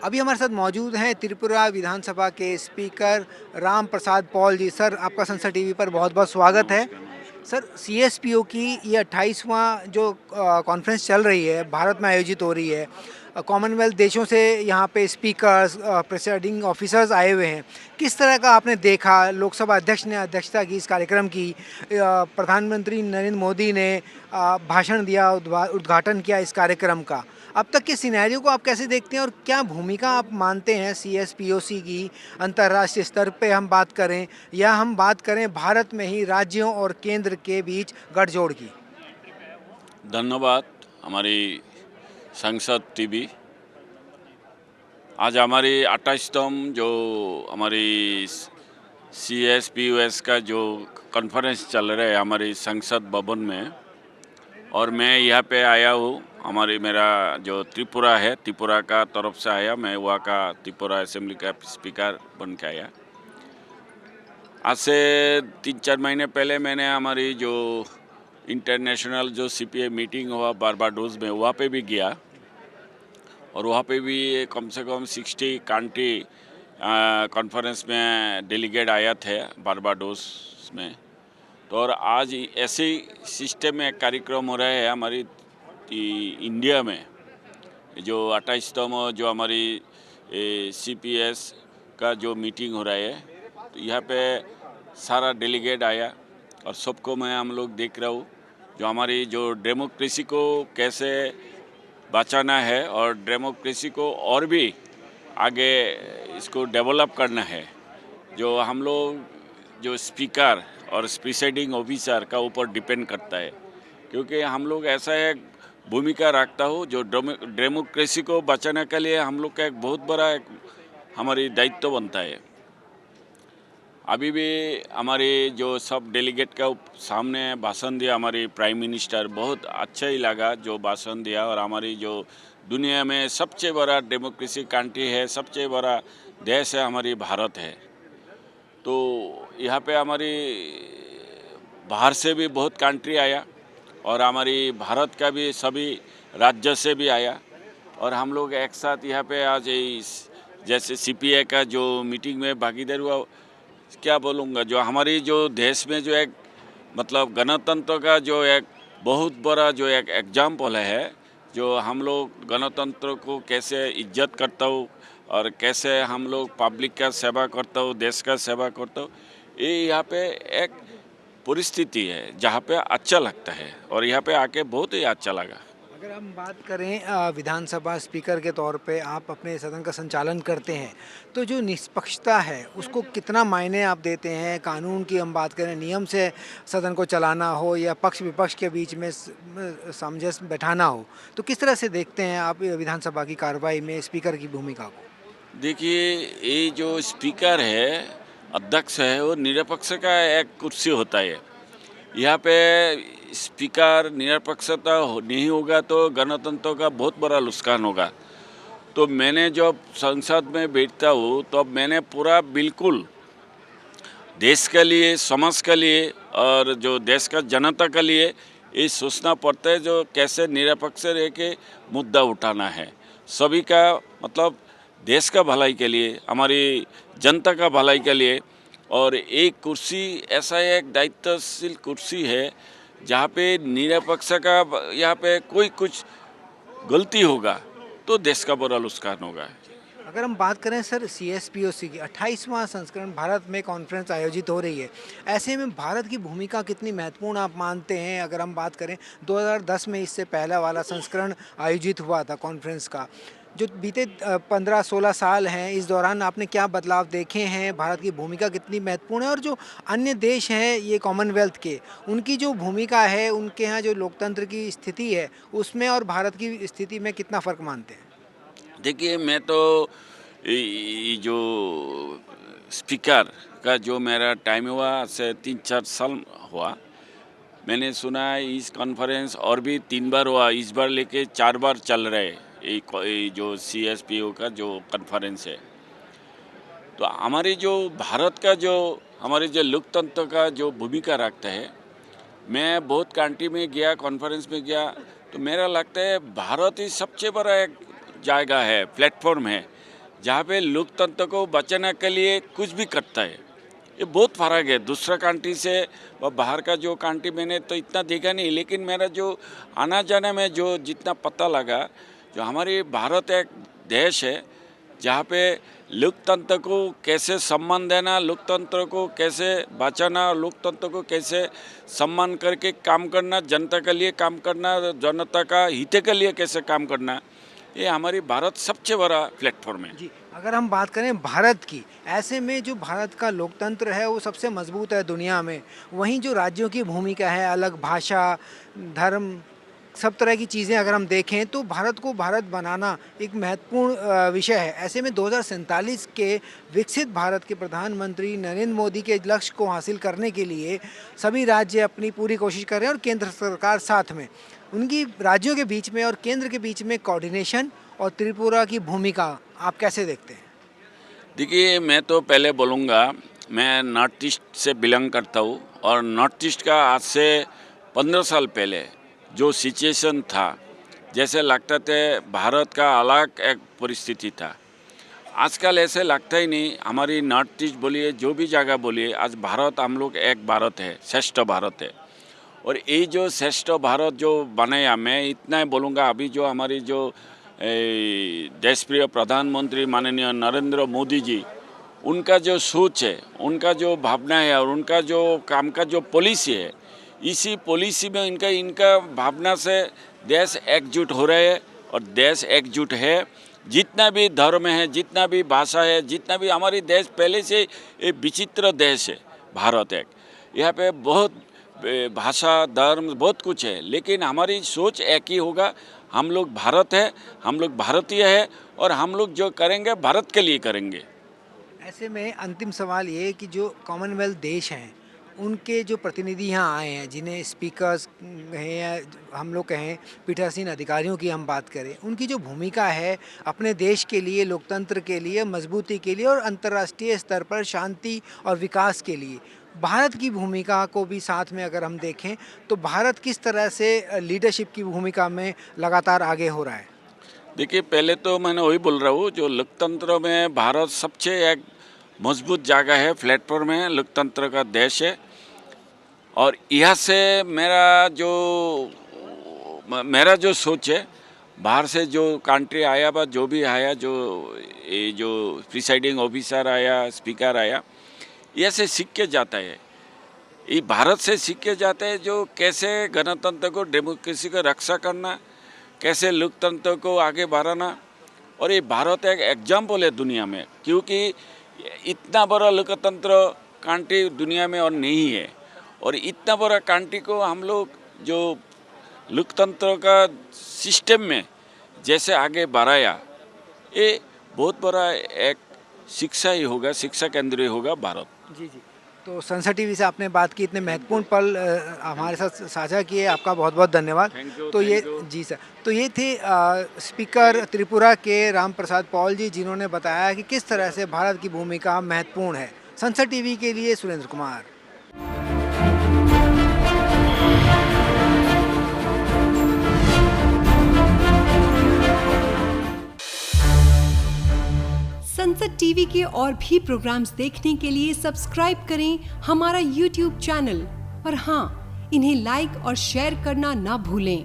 अभी हमारे साथ मौजूद हैं त्रिपुरा विधानसभा के स्पीकर राम प्रसाद पॉल जी। सर, आपका संसद टीवी पर बहुत बहुत स्वागत है। नमस्कार, नमस्कार। सर, सीएसपीओ की ये 28वां जो कॉन्फ्रेंस चल रही है, भारत में आयोजित हो रही है। कॉमनवेल्थ देशों से यहाँ पे स्पीकर्स, प्रेसिडिंग ऑफिसर्स आए हुए हैं। किस तरह का आपने देखा? लोकसभा अध्यक्ष ने अध्यक्षता की इस कार्यक्रम की। प्रधानमंत्री नरेंद्र मोदी ने भाषण दिया, उद्घाटन किया इस कार्यक्रम का। अब तक के सिनेरियो को आप कैसे देखते हैं और क्या भूमिका आप मानते हैं सीएसपीओसी की? अंतर्राष्ट्रीय स्तर पे हम बात करें या हम बात करें भारत में ही राज्यों और केंद्र के बीच गठजोड़ की? धन्यवाद हमारी संसद टीवी। आज हमारी 28तम जो हमारी सीएसपीयूएस का जो कॉन्फ्रेंस चल रहा है हमारी संसद भवन में, और मैं यहाँ पे आया हूँ। मेरा जो त्रिपुरा है, त्रिपुरा का तरफ से आया, मैं वहाँ का त्रिपुरा असेंबली का स्पीकर बन के आया। आज से 3-4 महीने पहले मैंने हमारी जो इंटरनेशनल जो सीपीए मीटिंग हुआ बारबाडोस में, वहाँ पे भी गया, और वहाँ पे भी कम से कम 60 कंट्री कॉन्फ्रेंस में डेलीगेट आया थे बारबाडोस में। तो और आज ऐसे सिस्टम में कार्यक्रम हो रहा है हमारी इंडिया में, जो 28तम जो हमारी सीपीएस का जो मीटिंग हो रहा है। तो यहाँ पे सारा डेलीगेट आया, और सबको हम लोग देख रहा हूँ जो हमारी जो डेमोक्रेसी को कैसे बचाना है और डेमोक्रेसी को और भी आगे इसको डेवलप करना है। जो हम लोग जो स्पीकर और प्रिसाइडिंग ऑफिसर का ऊपर डिपेंड करता है, क्योंकि हम लोग ऐसा एक भूमिका रखता हो जो डेमोक्रेसी को बचाने के लिए हम लोग का एक बहुत बड़ा हमारी दायित्व बनता है। अभी भी हमारी जो सब डेलीगेट का सामने भाषण दिया हमारी प्राइम मिनिस्टर, बहुत अच्छा ही लगा जो भाषण दिया। और हमारी जो दुनिया में सबसे बड़ा डेमोक्रेसी कंट्री है, सबसे बड़ा देश है, हमारी भारत है। तो यहाँ पे हमारी बाहर से भी बहुत कंट्री आया, और हमारी भारत का भी सभी राज्य से भी आया, और हम लोग एक साथ यहाँ पे आज जैसे सीपीए का जो मीटिंग में भागीदार हुआ। क्या बोलूँगा, जो हमारी जो देश में जो एक मतलब गणतंत्र का जो एक बहुत बड़ा जो एक एग्जाम्पल है, जो हम लोग गणतंत्र को कैसे इज्जत करता हूँ और कैसे हम लोग पब्लिक का सेवा करता हूँ, देश का सेवा करता हूँ, ये यहाँ पे एक परिस्थिति है जहाँ पे अच्छा लगता है, और यहाँ पे आके बहुत ही अच्छा लगा। अगर हम बात करें विधानसभा स्पीकर के तौर पे आप अपने सदन का संचालन करते हैं, तो जो निष्पक्षता है उसको कितना मायने आप देते हैं? कानून की हम बात करें, नियम से सदन को चलाना हो या पक्ष विपक्ष के बीच में सामंजस्य बैठाना हो, तो किस तरह से देखते हैं आप विधानसभा की कार्रवाई में स्पीकर की भूमिका को? देखिए, ये जो स्पीकर है, अध्यक्ष है, वो निरपेक्ष का एक कुर्सी होता है। यहाँ पे स्पीकर निरपेक्षता नहीं होगा तो गणतंत्र का बहुत बड़ा नुकसान होगा। तो मैंने जब संसद में बैठता हूँ तो अब मैंने पूरा बिल्कुल देश के लिए, समाज के लिए और जो देश का जनता के लिए ये सोचना पड़ता है जो कैसे निरपेक्ष रह के मुद्दा उठाना है। सभी का मतलब देश का भलाई के लिए, हमारी जनता का भलाई के लिए। और एक कुर्सी ऐसा एक दायित्वशील कुर्सी है जहाँ पे निरपेक्ष का यहाँ पे कोई कुछ गलती होगा तो देश का बड़ा नुकसान होगा। अगर हम बात करें सर, सीएसपीओसी की 28वां संस्करण भारत में कॉन्फ्रेंस आयोजित हो रही है, ऐसे में भारत की भूमिका कितनी महत्वपूर्ण आप मानते हैं? अगर हम बात करें 2010 में इससे पहला वाला संस्करण आयोजित हुआ था कॉन्फ्रेंस का, जो बीते 15-16 साल हैं, इस दौरान आपने क्या बदलाव देखे हैं? भारत की भूमिका कितनी महत्वपूर्ण है? और जो अन्य देश हैं ये कॉमनवेल्थ के, उनकी जो भूमिका है, उनके यहाँ जो लोकतंत्र की स्थिति है, उसमें और भारत की स्थिति में कितना फ़र्क मानते हैं? देखिए, मैं तो जो स्पीकर का जो मेरा टाइम हुआ से 3-4 साल हुआ, मैंने सुना इस कॉन्फ्रेंस और भी 3 बार हुआ, इस बार लेके 4 बार चल रहे ये जो सीएसपीओ का जो कॉन्फ्रेंस है। तो हमारी जो भारत का जो हमारे जो लोकतंत्र का जो भूमिका रखता है, मैं बहुत कंट्री में गया, कॉन्फ्रेंस में गया, तो मेरा लगता है भारत ही सबसे बड़ा एक जगह है, प्लेटफॉर्म है जहाँ पे लोकतंत्र को बचाने के लिए कुछ भी करता है। ये बहुत फर्क है दूसरा कंट्री से। और बाहर का जो कंट्री मैंने तो इतना देखा नहीं, लेकिन मेरा जो आना जाने में जो जितना पता लगा, जो हमारी भारत एक देश है जहाँ पे लोकतंत्र को कैसे सम्मान देना, लोकतंत्र को कैसे बचाना, लोकतंत्र को कैसे सम्मान करके काम करना, जनता के लिए काम करना, जनता का हित के लिए कैसे काम करना, ये हमारी भारत सबसे बड़ा प्लेटफॉर्म है। जी, अगर हम बात करें भारत की, ऐसे में जो भारत का लोकतंत्र है वो सबसे मजबूत है दुनिया में। वहीं जो राज्यों की भूमिका है, अलग भाषा, धर्म, सब तरह की चीज़ें अगर हम देखें तो भारत को भारत बनाना एक महत्वपूर्ण विषय है। ऐसे में 2047 के विकसित भारत के प्रधानमंत्री नरेंद्र मोदी के लक्ष्य को हासिल करने के लिए सभी राज्य अपनी पूरी कोशिश कर रहे हैं और केंद्र सरकार साथ में। उनकी राज्यों के बीच में और केंद्र के बीच में कोऑर्डिनेशन और त्रिपुरा की भूमिका आप कैसे देखते हैं? देखिए, मैं तो पहले बोलूँगा, मैं नॉर्थ ईस्ट से बिलोंग करता हूँ और नॉर्थ ईस्ट का आज से 15 साल पहले जो सिचुएशन था, जैसे लगता था भारत का अलग एक परिस्थिति था। आजकल ऐसे लगता ही नहीं। हमारी नॉर्थ ईस्ट बोलिए, जो भी जगह बोलिए, आज भारत, हम लोग एक भारत है, श्रेष्ठ भारत है। और ये जो श्रेष्ठ भारत जो बनाया, मैं इतना ही बोलूँगा, अभी जो हमारी जो देशप्रिय प्रधानमंत्री माननीय नरेंद्र मोदी जी, उनका जो सोच है, उनका जो भावना है और उनका जो काम का जो पॉलिसी है, इसी पॉलिसी में इनका भावना से देश एकजुट हो रहे हैं। और देश एकजुट है, जितना भी धर्म है, जितना भी भाषा है, जितना भी हमारी देश पहले से एक विचित्र देश है भारत एक। यहाँ पे बहुत भाषा, धर्म, बहुत कुछ है, लेकिन हमारी सोच एक ही होगा। हम लोग भारत है, हम लोग भारतीय है और हम लोग जो करेंगे भारत के लिए करेंगे। ऐसे में अंतिम सवाल ये कि जो कॉमनवेल्थ देश हैं, उनके जो प्रतिनिधि यहाँ आए हैं, जिन्हें स्पीकर्स हैं या हम लोग कहें पीठासीन अधिकारियों की हम बात करें, उनकी जो भूमिका है अपने देश के लिए, लोकतंत्र के लिए, मजबूती के लिए और अंतर्राष्ट्रीय स्तर पर शांति और विकास के लिए, भारत की भूमिका को भी साथ में अगर हम देखें तो भारत किस तरह से लीडरशिप की भूमिका में लगातार आगे हो रहा है? देखिए, पहले तो मैंने वही बोल रहा हूँ, जो लोकतंत्र में भारत सबसे एक मजबूत जगह है, प्लेटफॉर्म है, लोकतंत्र का देश है। और यहाँ से मेरा जो सोच है, बाहर से जो कंट्री आया बा, जो भी आया, जो प्रिसाइडिंग ऑफिसर आया, स्पीकर आया, ये से सीख के जाता है। ये भारत से सीख के जाता है, जो कैसे गणतंत्र को, डेमोक्रेसी को रक्षा करना, कैसे लोकतंत्र को आगे बढ़ाना। और ये भारत एक एग्जाम्पल है दुनिया में, क्योंकि इतना बड़ा लोकतंत्र कंट्री दुनिया में और नहीं है। और इतना बड़ा कंट्री को हम लोग जो लोकतंत्र का सिस्टम में जैसे आगे बढ़ाया, ये बहुत बड़ा एक शिक्षा ही होगा, शिक्षा केंद्र ही होगा भारत। जी जी। तो संसद टीवी से आपने बात की, इतने महत्वपूर्ण पल हमारे साथ साझा किए, आपका बहुत बहुत धन्यवाद। तो ये जी सर, तो ये थे स्पीकर त्रिपुरा के राम प्रसाद पॉल जी, जिन्होंने बताया कि किस तरह से भारत की भूमिका महत्वपूर्ण है। संसद टीवी के लिए सुरेंद्र कुमार। संसद टीवी के और भी प्रोग्राम्स देखने के लिए सब्सक्राइब करें हमारा YouTube चैनल और हाँ, इन्हें लाइक और शेयर करना ना भूलें।